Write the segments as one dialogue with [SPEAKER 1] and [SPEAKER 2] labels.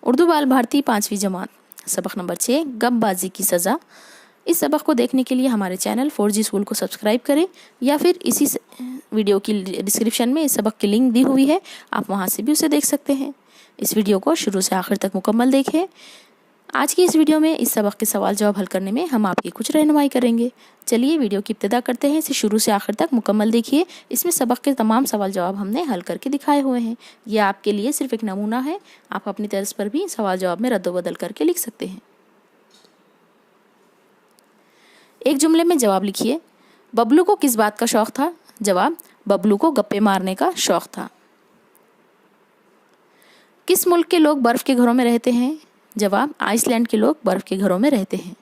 [SPEAKER 1] उर्दू बाल भारती 5वीं जमात, सबक नंबर 6, गपबाजी की सज़ा। इस सबक को देखने के लिए हमारे चैनल 4G स्कूल को सब्सक्राइब करें या फिर इसी वीडियो की डिस्क्रिप्शन में इस सबक की लिंक दी हुई है, आप वहां से भी उसे देख सकते हैं। इस वीडियो को शुरू से आखिर तक मुकम्मल देखें। आज की इस वीडियो में इस सबक के सवाल जवाब हल करने में हम आपकी कुछ रहनुमाई करेंगे। चलिए वीडियो की इब्तिदा करते हैं। इसे शुरू से आखिर तक मुकम्मल देखिए। इसमें सबक के तमाम सवाल जवाब हमने हल करके दिखाए हुए हैं। ये आपके लिए सिर्फ एक नमूना है, आप अपनी तर्ज पर भी सवाल जवाब में रद्द-बदल करके लिख सकते हैं। एक जुमले में जवाब लिखिए। बबलू को किस बात का शौक था? जवाब, बबलू को गप्पे मारने का शौक था। किस मुल्क के लोग बर्फ के घरों में रहते हैं? जवाब, आइसलैंड के लोग बर्फ के घरों में रहते हैं।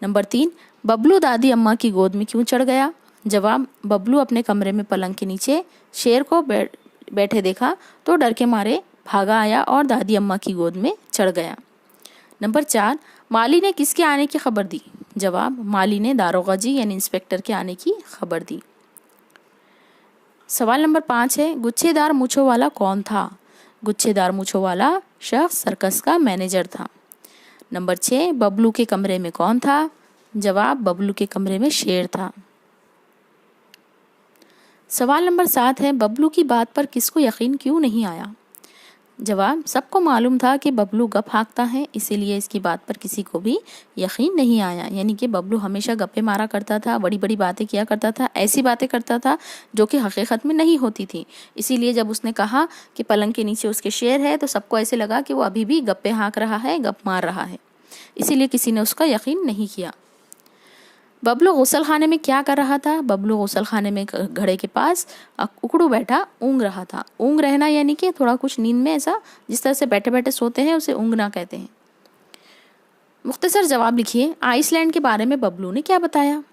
[SPEAKER 1] नंबर 3, बबलू दादी अम्मा की गोद में क्यों चढ़ गया? जवाब, बबलू अपने कमरे में पलंग के नीचे शेर को बैठे देखा तो डर के मारे भागा आया और दादी अम्मा की गोद में चढ़ गया। नंबर 4, माली ने किसके आने की खबर दी? जवाब, माली ने दारोगा जी यानी इंस्पेक्टर के आने की खबर दी। सवाल नंबर 5 है, गुच्छेदार मूंछों वाला कौन था? गुच्छेदार मूंछों वाला शख्स सर्कस का मैनेजर था। नंबर 6, बबलू के कमरे में कौन था? जवाब, बबलू के कमरे में शेर था। सवाल नंबर 7 है, बबलू की बात पर किसको यकीन क्यों नहीं आया? जवाब, सबको मालूम था कि बबलू गप हाँकता है, इसीलिए इसकी बात पर किसी को भी यकीन नहीं आया। यानी कि बबलू हमेशा गप्पे मारा करता था, बड़ी बड़ी बातें किया करता था, ऐसी बातें करता था जो कि हकीकत में नहीं होती थी। इसीलिए जब उसने कहा कि पलंग के नीचे उसके शेर है तो सबको ऐसे लगा कि वो अभी भी गप्पे हाँक रहा है, गप मार रहा है। इसीलिए किसी ने उसका यकीन नहीं किया। बबलू गुसल खाने में क्या कर रहा था? बबलू गुसल खाने में घड़े के पास उकड़ू बैठा ऊँग रहा था। ऊँग रहना यानी कि थोड़ा कुछ नींद में ऐसा जिस तरह से बैठे बैठे सोते हैं उसे ऊँगना कहते हैं। मुख्तसर जवाब लिखिए। आइसलैंड के बारे में बबलू ने क्या बताया?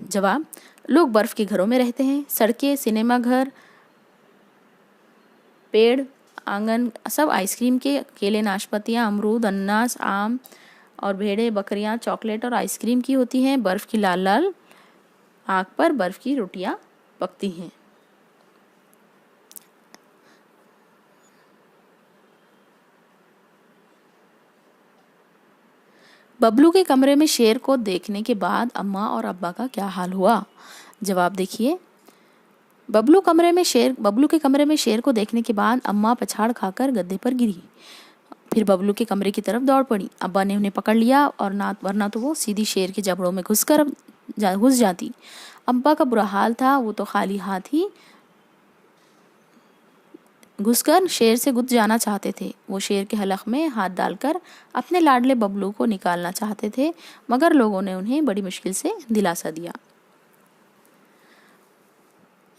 [SPEAKER 1] जवाब, लोग बर्फ के घरों में रहते हैं, सड़कें, सिनेमा घर, पेड़, आंगन सब आइसक्रीम के, केले, नाशपातियाँ, अमरूद, अनानास, आम और भेड़ें, बकरियां, चॉकलेट और आइसक्रीम की होती हैं। बर्फ की लाल लाल आग पर बर्फ की रोटियां पकती हैं। बबलू के कमरे में शेर को देखने के बाद अम्मा और अब्बा का क्या हाल हुआ? जवाब देखिए। बबलू के कमरे में शेर को देखने के बाद अम्मा पछाड़ खाकर गद्दे पर गिरी, फिर बबलू के कमरे की तरफ दौड़ पड़ी। अब्बा ने उन्हें पकड़ लिया और वरना तो वो सीधी शेर के जबड़ों में घुस जाती। अब्बा का बुरा हाल था, वो तो खाली हाथ ही घुसकर शेर से गुद जाना चाहते थे। वो शेर के हलक में हाथ डालकर अपने लाडले बबलू को निकालना चाहते थे, मगर लोगों ने उन्हें बड़ी मुश्किल से दिलासा दिया।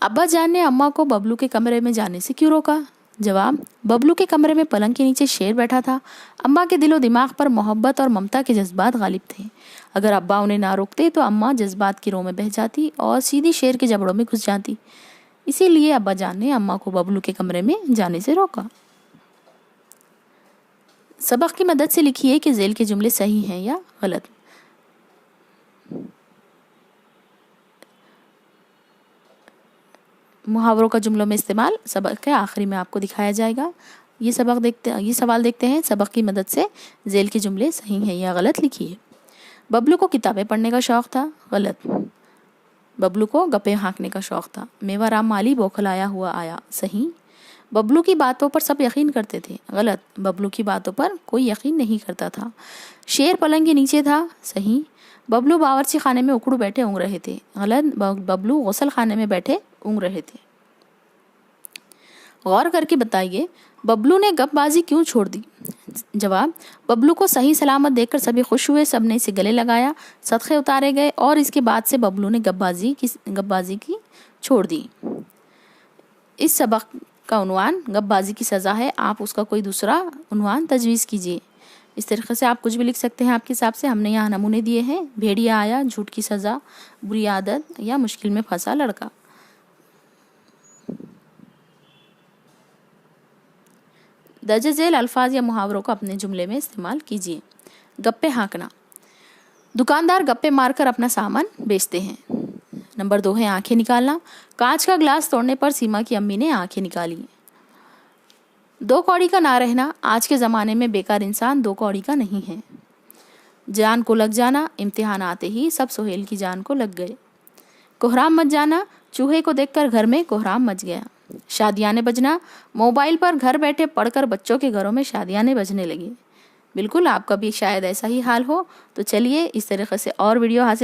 [SPEAKER 1] अब्बा जान ने अम्मा को बबलू के कमरे में जाने से क्यों रोका? जवाब, बबलू के कमरे में पलंग के नीचे शेर बैठा था। अम्मा के दिलो दिमाग पर मोहब्बत और ममता के जज्बात गालिब थे। अगर अब्बा उन्हें ना रोकते तो अम्मा जज्बात की रो में बह जाती और सीधी शेर के जबड़ों में घुस जाती। इसीलिए अब्बा जान ने अम्मा को बबलू के कमरे में जाने से रोका। सबक की मदद से लिखिए कि ज़ेल के जुमले सही हैं या गलत। मुहावरों का जुमलों में इस्तेमाल सबक के आखिरी में आपको दिखाया जाएगा। ये सवाल देखते हैं। सबक की मदद से ज़ेल के जुमले सही हैं या गलत लिखिए। बबलू को किताबें पढ़ने का शौक था, गलत। बबलू को गप्पे हाँकने का शौक था। मेवाराम माली बौखलाया हुआ आया, सही। बबलू की बातों पर सब यकीन करते थे, गलत। बबलू की बातों पर कोई यकीन नहीं करता था। शेर पलंग के नीचे था, सही। बबलू बावर्ची खाने में उकड़ू बैठे ऊँग रहे थे, गलत। बबलू गुसल खाने में बैठे ऊँग रहे थे। गौर करके बताइए, बबलू ने गपबाजी क्यों छोड़ दी? जवाब, बबलू को सही सलामत देखकर सभी खुश हुए, सबने इसे गले लगाया, सदक़े उतारे गए और इसके बाद से बबलू ने गपबाजी की छोड़ दी। इस सबक का उन्वान गपबाजी की सज़ा है। आप उसका कोई दूसरा उन्वान तजवीज़ कीजिए। इस तरीके से आप कुछ भी लिख सकते हैं आपके हिसाब से। हमने यहाँ नमूने दिए हैं। भेड़िया आया, झूठ की सज़ा, बुरी आदत या मुश्किल में फंसा लड़का। दर्ज झेल अल्फाज या मुहावरों को अपने जुमले में इस्तेमाल कीजिए। गप्पे हाँकना, दुकानदार गप्पे मारकर अपना सामान बेचते हैं। नंबर 2 है आंखें निकालना, कांच का गिलास तोड़ने पर सीमा की अम्मी ने आंखें निकाली। दो कौड़ी का ना रहना, आज के ज़माने में बेकार इंसान दो कौड़ी का नहीं है। जान को लग जाना, इम्तिहान आते ही सब सुहेल की जान को लग गए। कोहराम मच जाना, चूहे को देखकर घर में कोहराम मच गया। शादियाने बजना, मोबाइल पर घर बैठे पढ़कर बच्चों के घरों में शादियाने बजने लगी। बिल्कुल आपका भी शायद ऐसा ही हाल हो। तो चलिए इस तरीके से और वीडियो हासिल